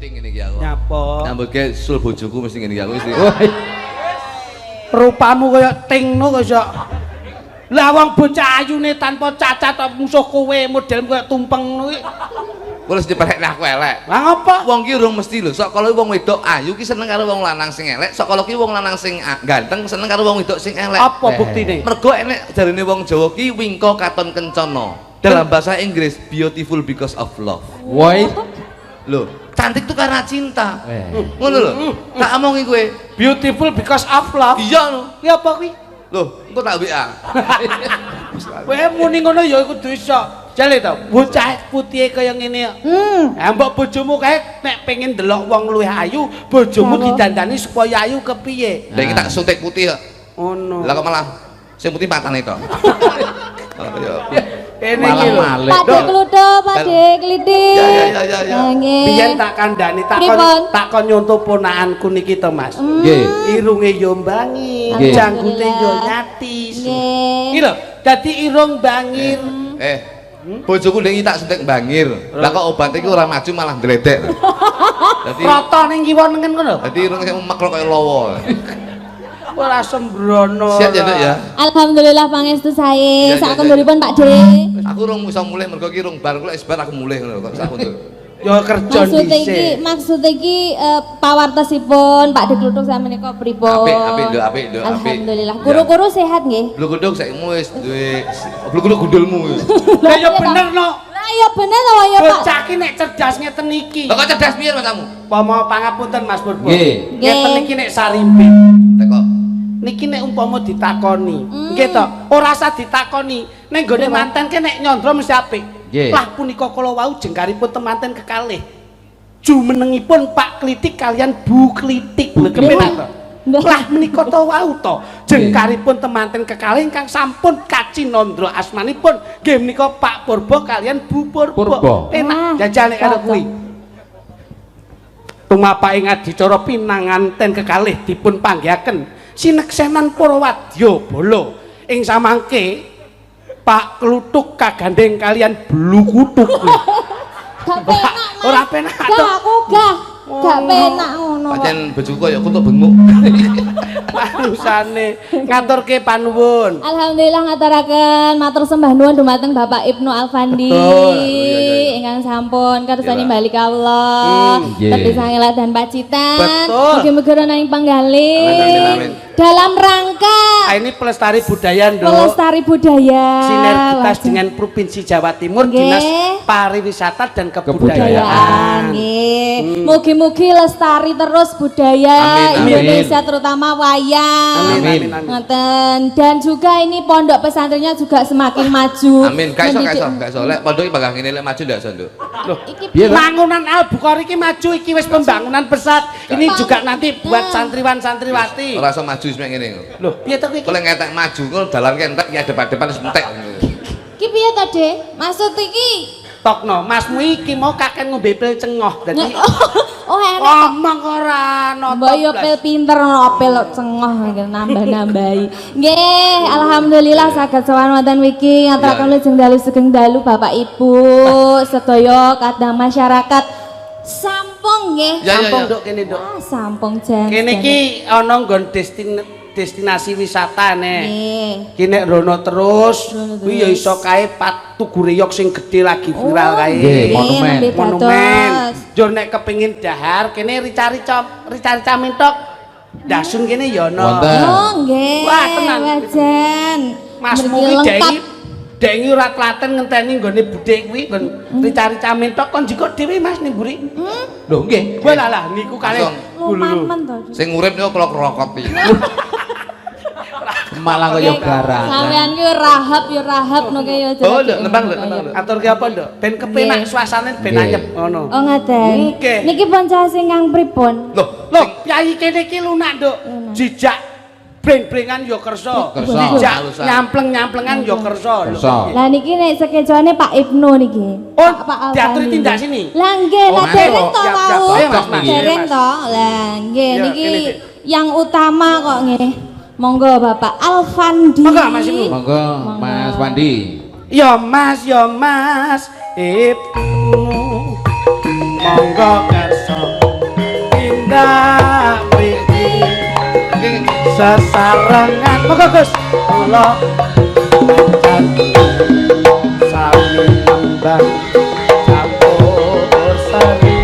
syuting ini iki aku. Nyapa? Nyambut gawe sul bojoku mesti ngene iki aku mesti. Rupamu kaya tingno kaya. Lah wong bocah ayune tanpa cacat musuh kowe model kaya tumpeng ngono iki. Kowe mesti pelekne aku elek. Lah ngapa? Wong ki urung mesti lho, sok kalau wong wedok ayu ki seneng karo wong lanang sing elek, sok kalau ki wong lanang sing ganteng seneng karo wong wedok sing elek. Apa buktine? Mergo enek jarine wong Jawa ki wingko katon kencana. Dalam bahasa Inggris beautiful because of love. Woi. Loh, cantik tuh karena cinta. Ngono lho. Tak omongi kowe. Beautiful because of love. Iya lho. Ki apa kuwi? Loh, engko tak WA. Kowe muni ngono ya iku iso. Jale to, bocah putih kaya ngene. Ha mbok bojomu kae nek pengen ndelok wong luwih ayu, bojomu didandani supaya ayu kepiye? Lah iki tak suntik putih kok. Ngono. Lah kok malah sing putih patane to. Oh ya. Kene iki lho. Pakde kludo, pakde klitik. Ya. Biyen tak kandhani tak kon nyonto ponakanku niki to, Mas. Nggih. Irunge yo mbangi, Nggih. janggute yo nyatis. Nggih. Iki lho, dadi irung bangir. Bojoku ndek tak suntik bangir. Lah kok obatnya iki ora maju malah ndledek. Dadi Rata ning kiwa nengen ngono. dadi irung sing mekrok kaya lawa. Ora sembrono. Siap ya, Dek ya. Alhamdulillah pangestu sae. Ya, Sak ya, konduripun Pak De. Aku urung iso mulih mergo ki irung bar kok isbar aku mulih ngono kok sak kondur. Yo kerja dhisik. Maksud iki pawartosipun Pak De Kluthuk samenika pripun? Apik, Nduk. Alhamdulillah. Guru-guru sehat nggih? Bluguduk saikmu wis duwe bluguduk gundulmu wis. Lah yo bener no. Lah iya bener to ya Pak. Bocah ki nek cerdas ngeten iki. Lah kok cerdas piye masamu? Umpama pangapunten Mas Purbo. Nggih. Ngeten iki nek sarimpi. Teko. Niki nek umpama ditakoni. Nggih to, ora usah ditakoni. Nek nggone manten ki nek nyandra mesti apik. Nggih. Lah punika kala wau jengkaripun temanten kekalih. Jumenengipun Pak Klitik kalian Bu Klitik. Lho kepenak to? Lah menika to wau to. Jengkaripun temanten kekalih ingkang sampun kacinandra asmanipun nggih menika Pak Purbo kalian Bu Purbo. Enak jajal nek karo kuwi. Tumapaking adicara pinanganten kekalih dipun panggihaken sineksenan para wadya bala ing samangke Pak Kluthuk kagandeng kalian Blukuthuk. Gak penak, Mas. Ora penak Gak to. aku gak. Gak penak ngono. Pancen bojoku kaya kutuk benguk. Manusane ngaturke panuwun. Alhamdulillah ngaturaken matur sembah nuwun dumateng Bapak Ibnu Alfandi. Betul. Ingkang sampun kersani bali kawula. Nggih. Tepi sangelat dan pacitan. Betul. Mugi-mugi ana ing panggalih. Amin. Dalam rangka Ini pelestari budaya Nduk. pelestari budaya. Sinergitas Wajah. dengan Provinsi Jawa Timur Nggih. Dinas Pariwisata dan Kebudayaan. Kebudayaan. Nggih. Mugi-mugi lestari terus budaya Amin, Indonesia terutama wayang. Amin. Ngoten. Dan juga ini pondok pesantrennya juga semakin maju. Amin. Gak Mendidik- iso. Lek pondok iki bakal ngene lek maju ndak iso, Nduk. Loh, Iki Piye, Pak? bangunan Al-Bukhari iki maju iki wis pembangunan pesat. Ini juga nanti buat santriwan santriwati. Ora iso maju wis mek ngene. Loh, piye to iki? Kok lek ngetek maju ngono dalan kentek ya depan-depan wis entek. Iki piye to, Dek? Maksud iki Tokno, masmu iki mau kakek ngombe pil cengoh. Dadi oh enak. omong ora noto. Mbok yo pil pinter ono pil cengoh nambah-nambahi. Nggih, alhamdulillah saged sowan wonten wiki ngaturaken lajeng dalu sugeng dalu Bapak Ibu sedaya kadang masyarakat Sampung nggih. Sampung Nduk kene Nduk. Ah, Sampung jan. Kene iki ana nggon destinasi wisata nek. Nggih. Ki nek rono terus Rono kuwi ya terus. iso kae Tugu Reyog sing gedhe lagi viral kae. Nggih, monumen. nembe Monumen. dados. Jur nek kepengin dahar kene rica-rica mentok. Dasun kene ya ana. Wonten. Oh nggih. Wah, tenan. Wajan. Masmu Mriki ki lengkap. dengi ora telaten ngenteni nggone budhe kuwi nggon rica-rica mentok kon jiko dhewe Mas ning mburi. Lho nggih. Walah niku kalih Langsung. Lumamen to. Sing urip niku kelok rokok iki. Malah kaya garang. Sampean ki rahab no kaya Oh, Nduk, nembang, Nduk, nembang, Nduk. aturke apa Nduk? Ben kepenak Nggih. suasane ben Nggih. anyep ngono. Oh ngaten. Nggih. Niki panca sing kang pripun? Loh, piyayi kene iki lunak Nduk. Jijak breng-brengan ya kersa. Kersa. Jijak Halusan. nyampleng-nyamplengan ya kersa. lho. Kersa. Lah niki nek sekejane Pak Ibnu niki. Oh, Pak diaturi Alfani. tindak sini. Lah nggih, Oh, lah Mas. dereng to Siap, siap, wau. Ayo, Mas, Mas. Dereng Mas. to. Lah nggih Ya, niki kene, Dik. yang utama kok nggih. Monggo Bapak Alfandi. Monggo, Mas Ibnu. Monggo Mas Wandi. Ya Mas, Ibnu. Monggo kersa. sesarengan monggo Gus kula sami nembang campur sari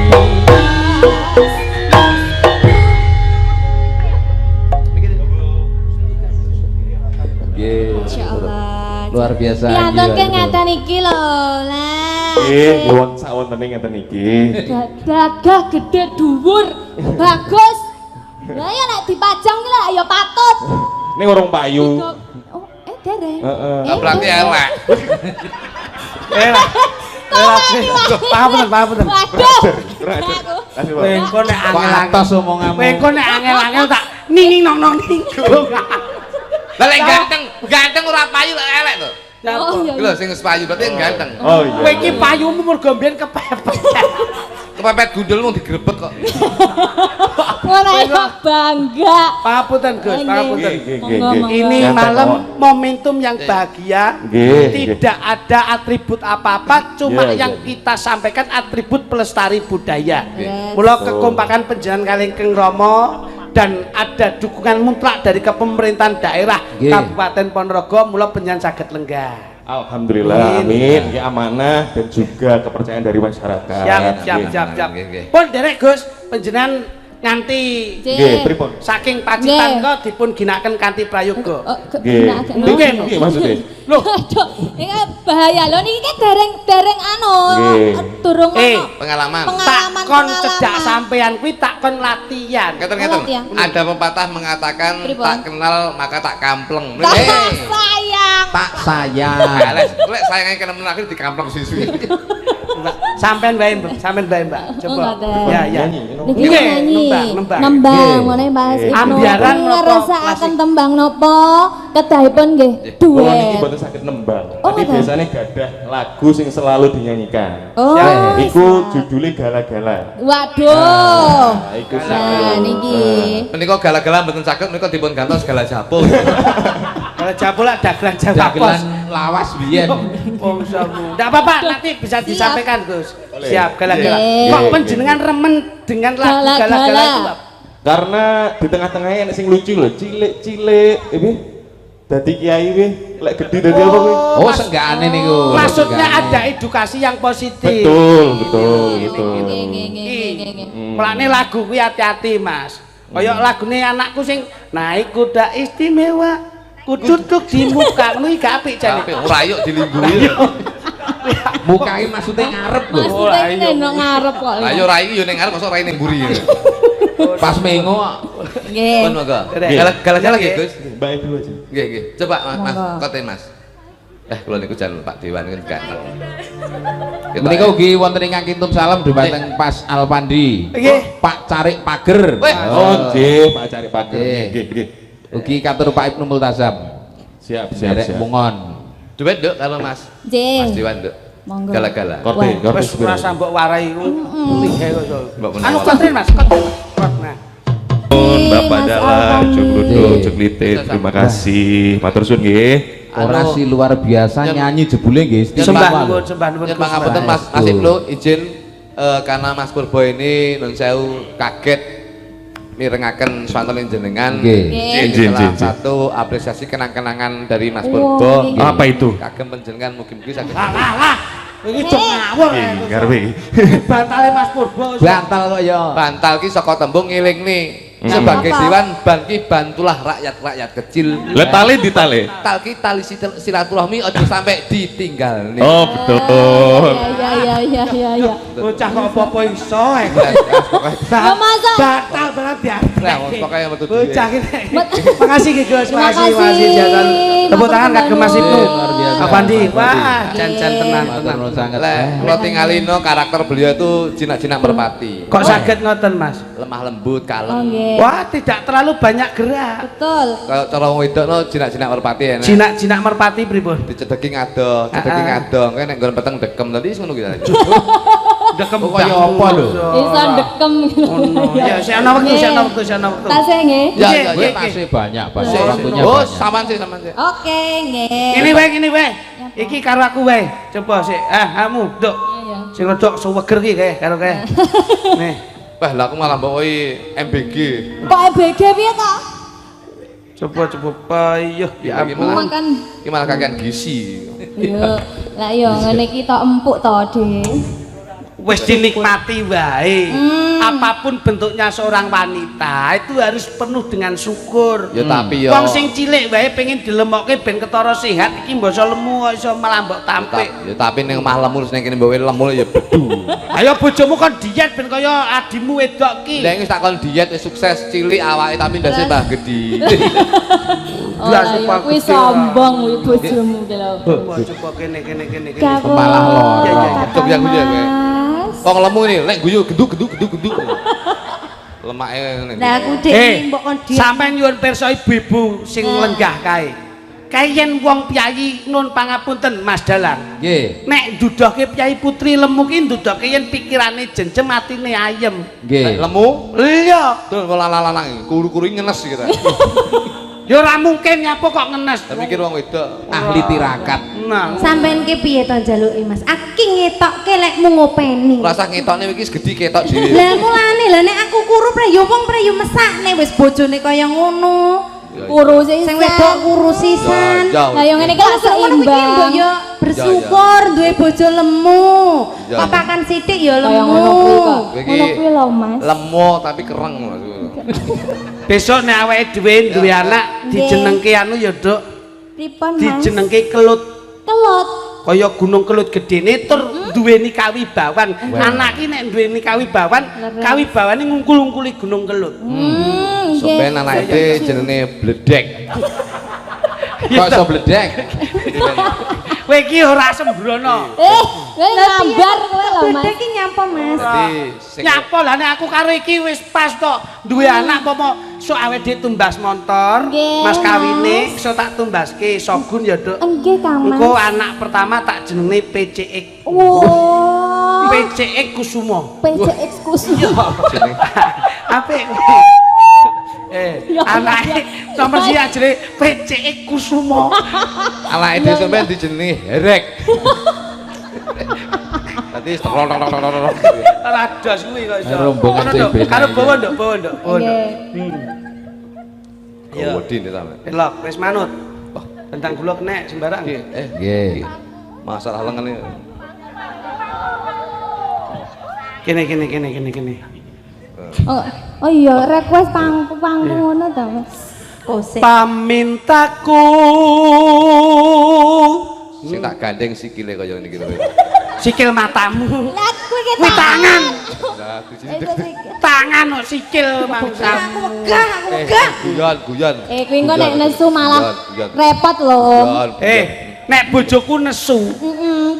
Nggih. Insyaallah. Luar biasa. Piantun gila, ke gitu. ngaten iki lho. Lah. Nggih, nyuwun sawontene ngeten iki. Gagah gede dhuwur. Bagus. Lah ya nek dipajang ki lah ya patut. Ini urung payu. Oh, dereng. Heeh. Berarti elek. Paham bener. Waduh. Kasih, Pak. Engko nek Kok angel-angel atos omonganmu. engko nek angel-angel tak ning nong ning. Lah lek ganteng ora payu lek elek to. Oh iya. Iki lho sing wis payu berarti yang ganteng. Oh iya. Kowe iki payumu mergo mbiyen kepepet. Kepepet gundul mung digrebet kok. Ora ya bangga. Papunten Gus, papunten. Ini Yang malam tertawa. momentum yang bahagia. Nggih. Tidak ada atribut apa-apa, cuma Iya, yang iya. kita sampaikan atribut pelestari budaya. Yes. Mula kekompakan penjenengan kalih Keng Rama dan ada dukungan mutlak dari kepemerintahan daerah Nggih. Kabupaten Ponorogo, mula penjenengan saged lenggah. Alhamdulillah, amin. Ya amanah dan juga kepercayaan dari masyarakat. Siap. Nggih, nggih. Pun derek Gus, penjenengan nganti Nggih, pripun? saking pacitan Nggih. kok dipun ginakaken kanthi prayoga. Oh, Nggih. Nggih, Nggih, maksudnya. Loh, Aduh, ini bahaya loh niki kan dereng anu. Nggih. Durung Eh, ono Pengalaman. pengalaman. takon cedak sampean kuwi takon latihan. Ngeten-ngeten. ya. Ada pepatah mengatakan Pripun? tak kenal maka tak kampleng. Tak Hei. sayang. Tak sayang. Lek sayange kena menaker dikampleng siswi. Sampean wae, Mbak. Sampean wae, Mbak. Coba. ngoten. Ya, ya. Nyanyi, Niki Nggih, nyanyi. nembang. Nembang Nggih. ngene Mas Ibnu. Ambiaran menapa ngrasakaken klasik? tembang napa kedahipun nggih Kalau niki duet. mboten saged nembang. Oh, Tapi mboten. biasanya gadah lagu sing selalu dinyanyikan. Oh. Iku judulnya Gala-gala. Waduh. Nah, iku Nah, saged. niki. Menika gala-gala mboten saged menika dipun gantos gala japo. Kalau jabul lah dagelan Jawa Dagelan Pos. lawas biyen. Wong sabu. Enggak apa-apa, nanti bisa disampaikan, Gus. Boleh. Siap, gala-gala. Iya. Kok Iya, penjenengan remen dengan lagu Gala-gala. gala-gala itu, Pak? Karena di tengah-tengahnya enak sing lucu loh, cilik-cilik, ini dadi kiai wi, lek gede dadi apa wi? Oh, senggane niku. Maksudnya Senggane. ada edukasi yang positif. Betul. Nggih, nggih, nggih, nggih, nggih. Mulane lagu kuwi hati-hati, Mas. Kaya lagune anakku sing naik kuda istimewa, kududuk di mukamu iki gak apik jane. Tapi ora yuk dilingguhi. Mukai maksudnya ngarep lho. Maksudnya ini nang ngarep kok. Ayo rai iki yo ning ngarep mosok rai ning mburi. Pas mengo Nggih. Pun monggo. Nggih. Gala-gala nggih, Gus. Mbak Ibu aja. Nggih, nggih. Coba Mas, Monggo. kote Mas. Kula niku jan Pak Dewan kan gak. menika ugi wonten ingkang kintum salam dumateng Pas Alpandi. Nggih. Pak Carik Pager. Weh. Oh, nggih, Pak cari pager. Nggih. Nggih. Ugi katur Pak Ibnu Multazam. Siap. Derek Mungon. Duet Nduk karo Mas. Nggih. Mas Dewan Nduk. Monggo. Gala-gala. Korte, Wah. korte Wis merasa mbok warai lihe kok. Mbok Anu menawa. kontrin, Mas. Kot. Nah. Bapak Mas Dala, Alpandi. Cuk Ludo, Cuk Lite, terima kasih. Matur suwun nggih. Orasi luar biasa Yang- nyanyi jebule nggih. Sembah istimewa lho. nuwun, sembah nuwun. Ya Gus. pangapunten Mas Betul. Ibnu izin karena Mas Purbo ini nun sewu kaget mirengaken swanten jenengan. Nggih. Ini Izin, salah izin. satu apresiasi kenang-kenangan dari Mas Wah, Purbo. nggih. Apa itu? Kagem panjenengan mugi-mugi saged. Lah. Iki cok ngawur. Ngarepe. Bantale Mas Purbo. Bantal kok ya. Bantal ki saka tembung ngilingni. Sebagai Apa? dewan ban ki bantulah rakyat-rakyat kecil. Lah tali di tali. Tal ki tali silaturahmi aja sampai ditinggal nih. Oh, betul. Ya. Bocah kok apa-apa iso. Ya, masa? Batal banget ya. Lah, pokoknya metu dhewe. Bocah iki. Makasih Ki Gus, Terima makasih kasih. jatan. Tepuk tangan Mas kagem Mas Ibnu. Luar biasa. Apandi? Mas Wah, Apandi. jan-jan tenan Matur tenan. nuwun sanget. Lek kula tingalino karakter beliau itu jinak-jinak merpati. Kok saged ngoten, Mas? Lemah lembut, Oh kalem. nggih. Wah, tidak terlalu banyak gerak. Betul. Kalau cara wong wedokno jinak-jinak merpati enak. Jinak-jinak merpati pripun? Dicedeki ngado, cedeki ngado, kene nek nggon peteng dekem tadi ngono ki. Dekem Kok kaya apa lho? Bisa dekem gitu. Ya, si ana wektu, si ana wektu, si ana wektu. Tasnya nggih. Ya, Nggih, ya, Gue nggih, tasih banyak, Pak. Sik, Waktunya oh, banyak. saman sih. Oke, nggih. Ini wae. Iki karo aku wae. Coba sik. Kamu, Dok. Iya. Sing rodok suweger ki kae karo kae. Nih. Wah, lah aku malah mbok MBG. Kok EBG piye to? Coba payuh ya ampun. Makan. Iki malah kakean gizi. Yo, lah yo ngene iki tok empuk to, Dik. Wis dinikmati wae. Apapun bentuknya seorang wanita itu harus penuh dengan syukur. Ya tapi yo. Wong sing cilik wae pengen dilemokke ben ketara sehat iki mbasa lemu kok iso malah mbok tampik. Ya tapi ning omah lemu terus ning kene mbok lemu ya bedu. Ayo bojomu kon diet ben kaya adimu wedok ki. Lah iki tak kon diet wis sukses cilik awake tapi ndase mbah gedhi. Oh, lah yo kuwi sombong kuwi bojomu ki lho. Coba kene. Kepala lor. Ya, Cuk ya guyu kowe. Wong lemu ini lek guyu geduk. Lemake ngene. Lah aku dek mbok kon diet. Sampeyan nyuwun pirsa ibu-ibu sing lenggah kae. Kae yen wong piyayi nun pangapunten Mas Dalang. Nggih. Nek ndudohke piyayi putri lemu ki ndudohke yen pikirane jenjem atine ayem. Nggih. Lemu Iya. tuh lanang-lanang kuru-kuru ngenes gitu. Ya ora mungkin nyapa kok ngenes. Tak pikir wong wedok. Ahli tirakat. Nah, Sampeyan ki piye to njaluke Mas? Aki ngetokke lek mu ngopeni. Rasa ngetokne iki gedhi ketok dhewe. Lah mulane lha nek aku kuru preyo wong preyo mesakne wis bojone kaya ngono. Kuru sing Sing wedok kuru sisan. Ya, Lah yo ngene iki lak Ngono kuwi mbok seimbang. yo bersyukur duwe bojo lemu. Ya. Papakan sithik yo Kaya lemu. ngono kuwi kok. Iki Ngono kuwi lho, Mas. Lemu tapi kereng maksudku. besok nek awake dhewe duwe anak dijenengke anu ya, Duk. Pripun, Mas? Dijenengke Kelut. Kelut. Kaya gunung Kelut gedene tur duweni kawibawan. Anak ki nek duweni kawibawan, kawibawane ngungkul-ungkuli gunung Kelut. Nggih. Sampeyan anake jenenge Bledek. Kok iso bledek? Kowe iki ora sembrono. Kowe ngambar kowe lho, Mas. Bedhe ki nyapa Mas? Jadi sing Nyapa lah nek aku karo iki wis pas tok. Duwe anak apa sok awake dhewe tumbas motor, Nggih, Mas kawine Mas. iso tak tumbaske Sogun ya, Duk. Nggih, Kang Mas. Engko anak pertama tak jenenge PCX. Wow. PCX Kusumo. PCX khusus. jeneng Apik. Ya, Anake nomor si ajene PCX Kusumo. anake dhewe sampeyan dijenengi Herek. Dadi strololololol. Rados kuwi kok iso. Rombongan Ngono, Duk. CB. Karo bawa nduk, bawa nduk. Nggih. Ya. Wedi nih sampeyan. Elok wis manut. Tentang gula kena sembarang. Nggih. Masalah lengan ini. Kene. Oh iya, request panggung ngono ta, Mas. Kose. Pamintaku Sing tak gandeng sikile kaya niki lho. sikil matamu. Lah kuwi ki Kuwi tangan. Lah dijini. Tangan kok sikil mangsa. Aku wegah. Guyon. Kuwi engko nek nesu malah Guyon. repot lho. Guyon. Nek bojoku nesu,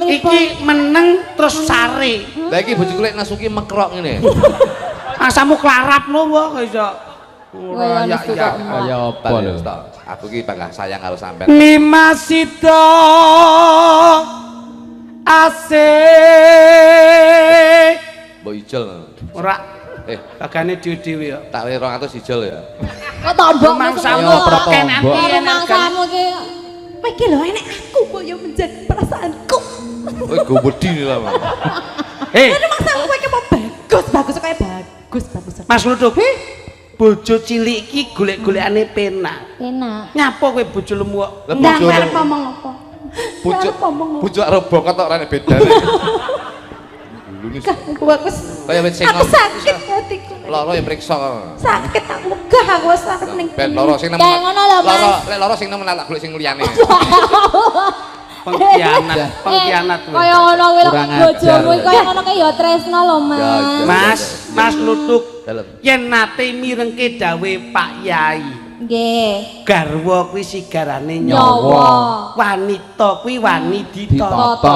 iki meneng terus sare. Lah iki bojoku lek nasuki mekrok ngene. Asamu klarapno wae kok iso. Ora nesu kok. Kaya apa lho? Aku ki bangga sayang karo sampean. Lima sito Mbok ijol. ora Eh, bagane dhewe-dhewe ya. tak wis 200 ijol ya. Kok tombok Mangsamu Ayo, kok pratombok. kenan Karo mangsamu ki Kowe iki lho enek aku kok yo menjadi perasaanku. Kowe go wedi nih lah. Mas. Aduh maksamu kowe ki mau bagus kayak bagus. Mas Luduk, bojo cilik iki golek-golekane penak. enak. Nyapa kowe bojo lemu kok? Lah Ndang bojo arep ngomong apa? bojo Arep ngomong apa? bojo karo bokot tok rene bedane. Dulu nih. Aku wis Kaya wis sing aku sakit hatiku. loro ya priksa. Sakit aku megah aku wis sakit ning Ben loro sing nemen. Kayak ngono lho, Mas. Loro lek loro sing nemen tak golek sing liyane. Pengkhianat kowe. Kaya ngono kuwi lho Kurang bojomu ajar. kaya ngono ki ya tresno lho, Mas. Mas Luduk, Dalem. yen nate mirengke dawe Pak Yai, Nggih. garwa kuwi sigarane Nyawa. Wanita kuwi wani ditata. Ditata.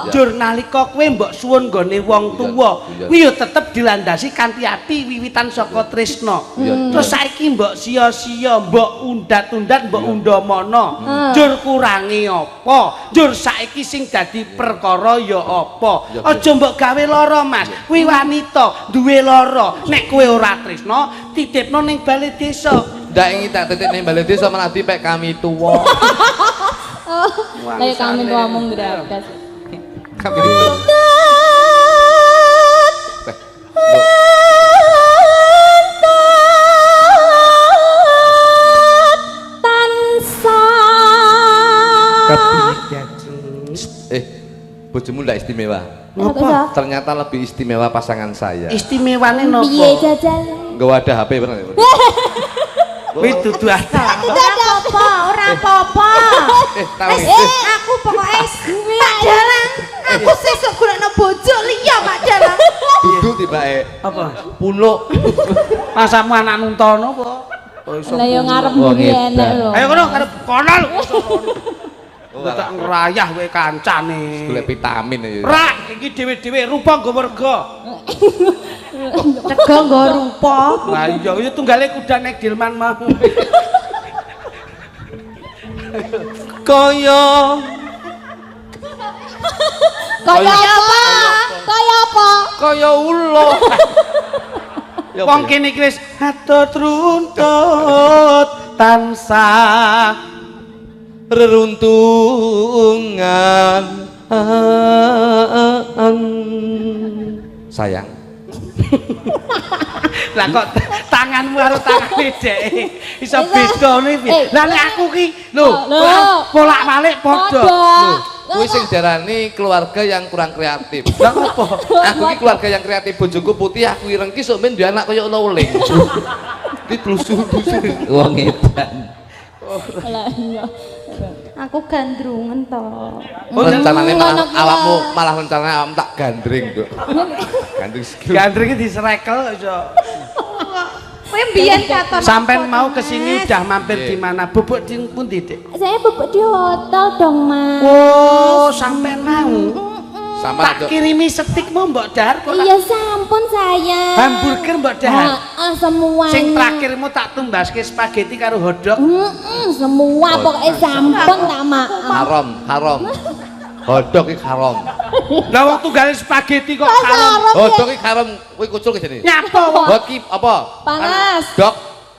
Ya. Jur nalika kowe mbok suwun nggone wong tuwa, Iya. kuwi ya tetep dilandasi kanthi ati wiwitan saka tresna. Iya. Terus saiki mbok sia-sia, mbok undat-undat, mbok undamana. Jur kurangi apa? Jur saiki sing dadi perkara ya apa? Iya. Aja mbok gawe lara, Mas. Kuwi wanita duwe lara. Nek kowe ora tresna, titipno ning bale desa. Ndak ingin tak titik ning balai desa malah dipek kami tuwa. Kayak kami ngomong gragas. Kami tuwa. bojomu ndak istimewa. Ngapa? Ternyata lebih istimewa pasangan saya. Istimewane nopo? Piye jajal? Gak ada HP bener. Kuwi dudu ada. Ora apa-apa, ora apa-apa. Tahu Aku pokoknya Pak Dalang, aku sesuk golekno bojo liya Pak Dalang. duduk tibake. Apa? Punuk. Masamu anak nuntono apa? Oh, iso. Lah yo ngarep Wong mburi edan. enek lho. Ayo kono karep kono lho. Lu tak ngerayah kowe kancane. Golek vitamin ya. Rak iki dhewe-dhewe rupa nggo merga. Rego nggo rupa. Lah iya iki tunggale kuda nek Dilman mau. Kaya Kaya apa? Kaya apa? kaya ula. Ya, Wong kene iki wis atut runtut tansah reruntungan sayang. Lah kok tanganmu karo tangane dhek iso beda ngene piye? Lah nek aku ki lho bolak-balik padha. Kuwi sing diarani keluarga yang kurang kreatif. Lah apa? Aku ki keluarga yang kreatif, bojoku putih, aku ireng ki sok men duwe anak kaya ana uling. Ki blusu-blusu. Wong edan. Lah iya. Aku gandrungan to. Rencanane malah ngono ki awakmu lah. malah rencanane awakmu tak gandring, Nduk. Gandring skill. Gandringe disrekel iso. Kowe mbiyen katon. Sampeyan mau kesini udah mampir Iya. di mana? Bubuk di pundi, Dik? Saya bubuk di hotel dong, Mas. Oh, sampeyan mau. Sama Tak kirimi stikmu Mbok Dahar kok. Iya sampun sayang. Hamburger Mbok Dahar. Semuanya. Sing terakhirmu tak tumbaske spaghetti karo hotdog. Semua pokoknya sampun tak maaf. haram, haram. Hodok iki haram. Lah wong tunggale spaghetti kok karo Hodok iki haram, kowe kucul ki jane. nyapa wong. Hot ki apa? Panas. Dok.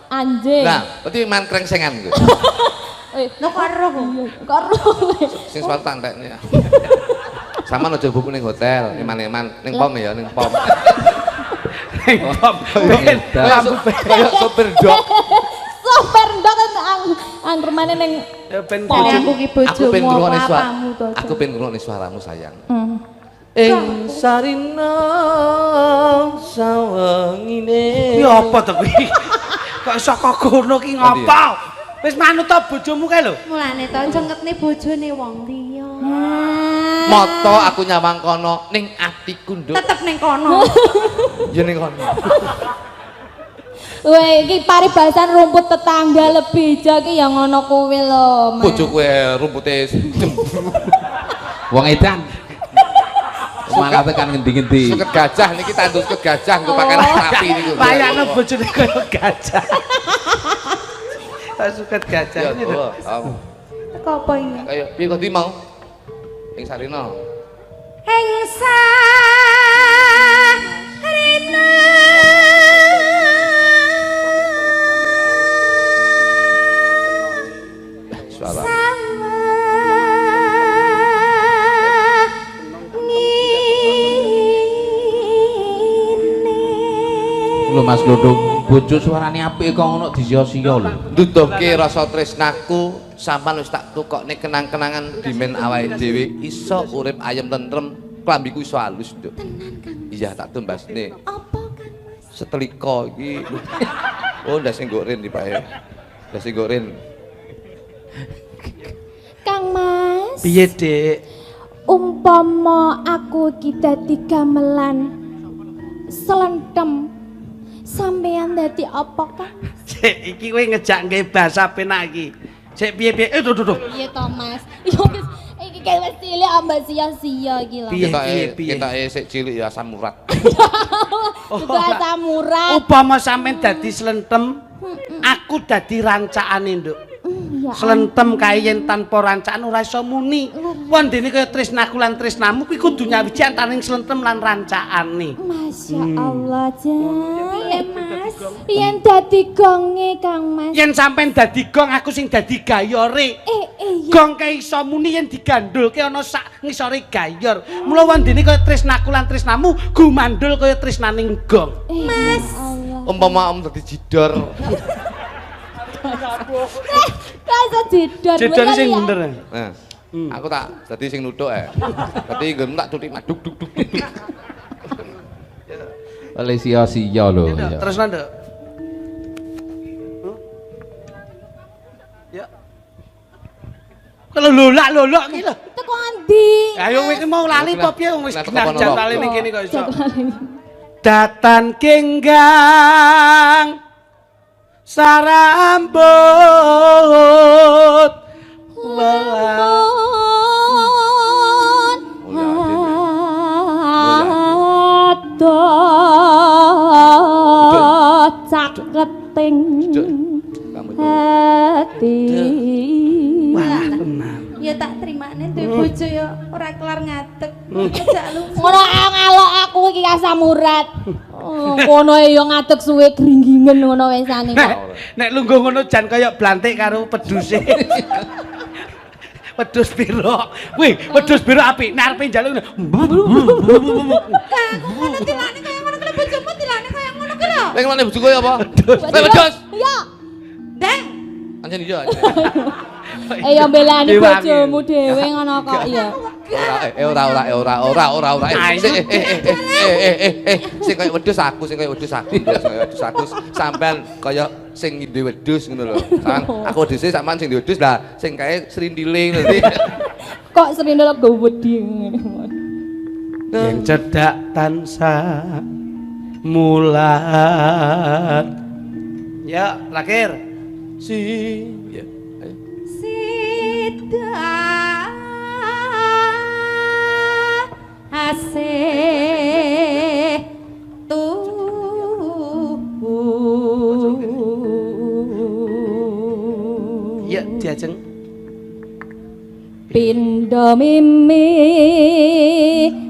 Anjing. Nah, berarti man krengsengan kuwi. No karo. Karo. Sing suara tanteknya. Sama aja bubuk ning hotel, iman-iman ning pom ya, ning pom. Kayak sopir dok. Sopir ndok anggermane ning Ben Pom. Aku ki Aku pengen bojomu ngrungokne suara. apa-apamu to. Aku pengen ngrungokne suaramu sayang. Hmm. Ing sarina sawangine. Ki apa to kuwi? Kok iso kok ngono ki ngopo? Wis manut to bojomu kae lho. Mulane to cengketne bojone wong liya. Moto aku nyawang kono ning atiku nduk. Tetep ning kono. Ya ning kono. Weh, iki paribasan rumput tetangga lebih ijo ki ya ngono kuwi lho, Mas. Bojo kowe rumpute jemburu. Wong edan. Malah tekan ngendi-ngendi. Suket gajah niki tandus suket gajah nggo pakan sapi niku. Bayangno bojone kaya gajah. Suket gajah Ya ini lho. Allah. Teko apa iki? Kayak piye kok di mau? Ing sarina. Hengsa rina Suara. sama Lho Mas Glodong, bojo suarane apik kok ngono disia-sia lho. Nduduhke rasa tresnaku sampean wis tak tukokne kenang-kenangan dimen awake dhewe iso urip ayem tentrem, klambiku iso halus, Nduk. Iya tak tumbasne. Apa kan? Setelika iki. Oh, ndas sing nggoren iki, Pak. Ndas sing nggoren. Kang Mas. Piye, Dik? Umpama aku iki dadi gamelan selentem. Sampeyan dadi apa kan? Sik iki kowe ngejak nggae bahasa penak iki. Sik piye-piye? Duh. Iya to, Mas. Yo wis iki kayak wis cilik ambek sia-sia iki lho. Piye, Ketoke piye? ketoke sik cilik ya asam urat. Juga asam urat. Upama sampean dadi slentem, aku dadi rancakane, Nduk. Ya Slentem kae yen tanpa rancaan ora iso muni. Wondene kaya tresnaku lan tresnamu kuwi kudu nyawiji antaring slentem lan rancakane. Masya Allah, Jan. Mas. Yen dadi gonge, Kang Mas. Yen sampean dadi gong aku sing dadi gayore. Iya. Gong kae iso muni yen digandulke ana sak ngisore gayor. Mula wondene kaya tresnaku lan tresnamu gumandul kaya tresnaning gong. Mas. Allah. Umpama om dadi jidor. Kasa jedon. Jedone sing bener. Nah, Aku tak dadi sing nuthuk Dadi nggon tak tutik maduk duk duk duk. Oleh sia-sia lho. Ya, terus Nduk. Ya. Kalau lolak iki lho. Teko endi? Ayo kowe mau lali apa piye wis genah jantale ning kene kok iso. Jadwal. Datan kenggang sarambut welas caketing hati. wah tenang. Ya tak terimane duwe bojo ya ora kelar ngadeg. Ajak lu. Ngono ngalok aku iki asam urat. Kono ya ngadeg suwe gringgingen ngono wesane kok. Nek lungguh ngono jan kaya blantik karo peduse. Wedhus piro? Wih, wedhus piro apik. Nek arepe njaluk ngono. Ngono tilane kaya ngono kaya bojomu tilane kaya ngono ki lho. Ning ngene bojoku ya apa? Wedhus. Iya. Deng. Anjen iya. Ya belani bojomu dhewe ngono kok ya. Ora. Sing kaya wedhus aku, sing kaya wedhus aku. Sampean kaya sing nginde wedhus ngono lho. Aku dhisik sampean sing wedhus lah, sing kae srindile ngono. Kok serindel go wedi ngene. Yang cedak tansah mulat. Ya, terakhir. Ya. Sida asih Ya, diajeng. Pindha mimi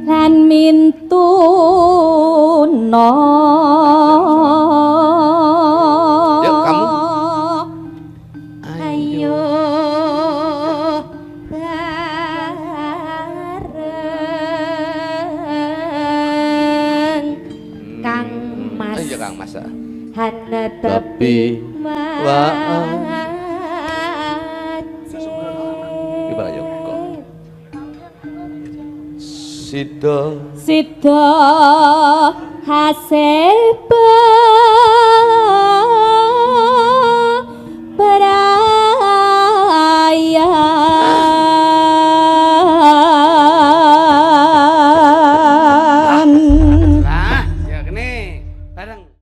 lan mintuna. Yuk, kamu. ayo bareng Kang Mas. Iya Kang Mas. Hana Tapi gimana yuk kok? Sida Sida hasebe